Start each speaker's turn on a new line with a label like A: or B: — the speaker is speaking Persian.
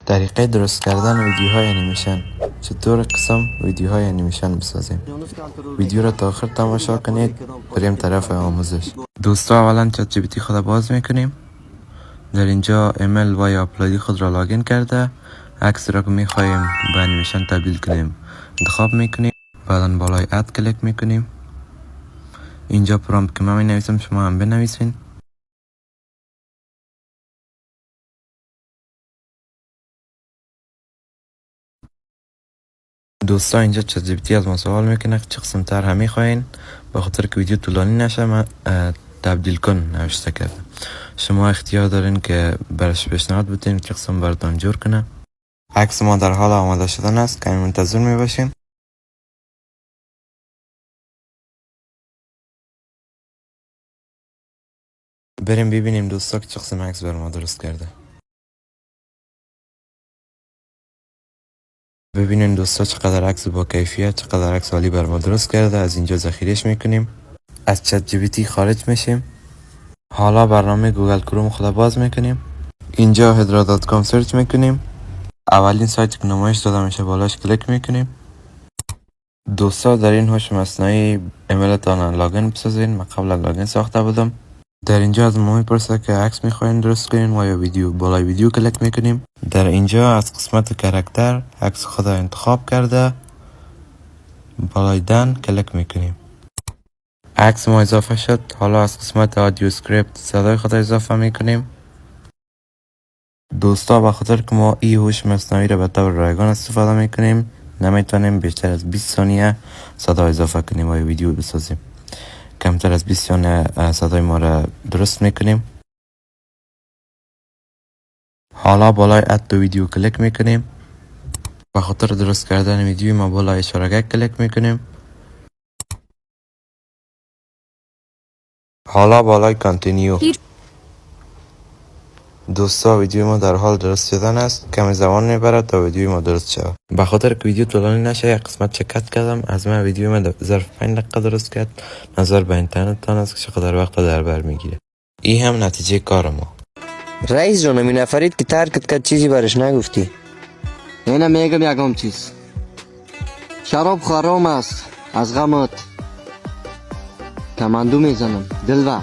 A: طریقه درست کردن ویدیوهای انیمیشن. چطور قسم ویدیوهای انیمیشن بسازیم. ویدیو را تا آخر تماشا کنید. بریم طرف آموزش. دوستا اولا چت جی پی تی خود باز میکنیم. در اینجا ایمیل و یا اپلودی خود را لاگین کرده عکس را که میخواهیم به انیمیشن تبدیل کنیم انتخاب میکنیم. بعدا بالای اد کلیک میکنیم. اینجا پرامپت که من می نویسم شما هم بنویسین. دوستا اینجا چت جی پی تی از ما سوال میکنه چه قسم طرح میخواین. به خاطر که ویدیو طولانی نشه من تبدیل کن نوشته کرده. شما اختیار دارین که برش پیشنهاد بدین چه قسم براتون جور کنه. عکس ما در حال آماده شدن است. کمی منتظر میباشین. بریم ببینیم دوستا که چه قسم عکس بر ما درست کرده. ببینین دوستا چقدر عکس با کیفیت، چقدر عکس عالی بر ما درست کرده. از اینجا ذخیرهش میکنیم. از چت جی پی تی خارج میشیم. حالا برنامه گوگل کروم خود باز میکنیم. اینجا hedra.com سرچ میکنیم. اولین سایت که نمایش داده میشه بالاش کلیک میکنیم. دوستا در این هوش مصنوعی ایمیلتان لاگین بسازین. من قبلا لاگین ساخته بودم. در اینجا از ما میپرسه که عکس میخواین درست کنین و یا ویدیو. بالای ویدیو کلیک میکنیم. در اینجا از قسمت کاراکتر عکس خود انتخاب کرده بالای دن کلیک میکنیم. عکس ما اضافه شد. حالا از قسمت آدیو اسکریپت صدای خود اضافه میکنیم. دوستا به خاطر که ما ای هوش مصنوعی را به طور رایگان استفاده میکنیم نمیتونیم بیشتر از 20 ثانیه صدا اضافه کنیم و ویدیو بسازیم. کمتر از 20 ثانیه صدای ما را درست میکنیم. حالا بالای اد تو ویدیو کلیک میکنیم. به خاطر درست کردن ویدیو ما بالای اشاره کلیک میکنیم. حالا بالای کانتینیو. دوستا ویدیو ما در حال درست شدن است. کمی زمان میبره تا ویدیو ما درست شود. به خاطر که ویدیو طولانی نشه یک قسمت چکت کردم. از من ویدیو ما ظرف 5 دقیقه درست کرد. نظر به اینترنت تان است که چقدر وقت در بر میگیره. این هم نتیجه کار ما.
B: رئیس جان می نفرید که ترکت کرد چیزی برش نگفتی.
C: اینه میگم یکم چیز. شراب خرام است از غمت کمندو میزنم دلبر.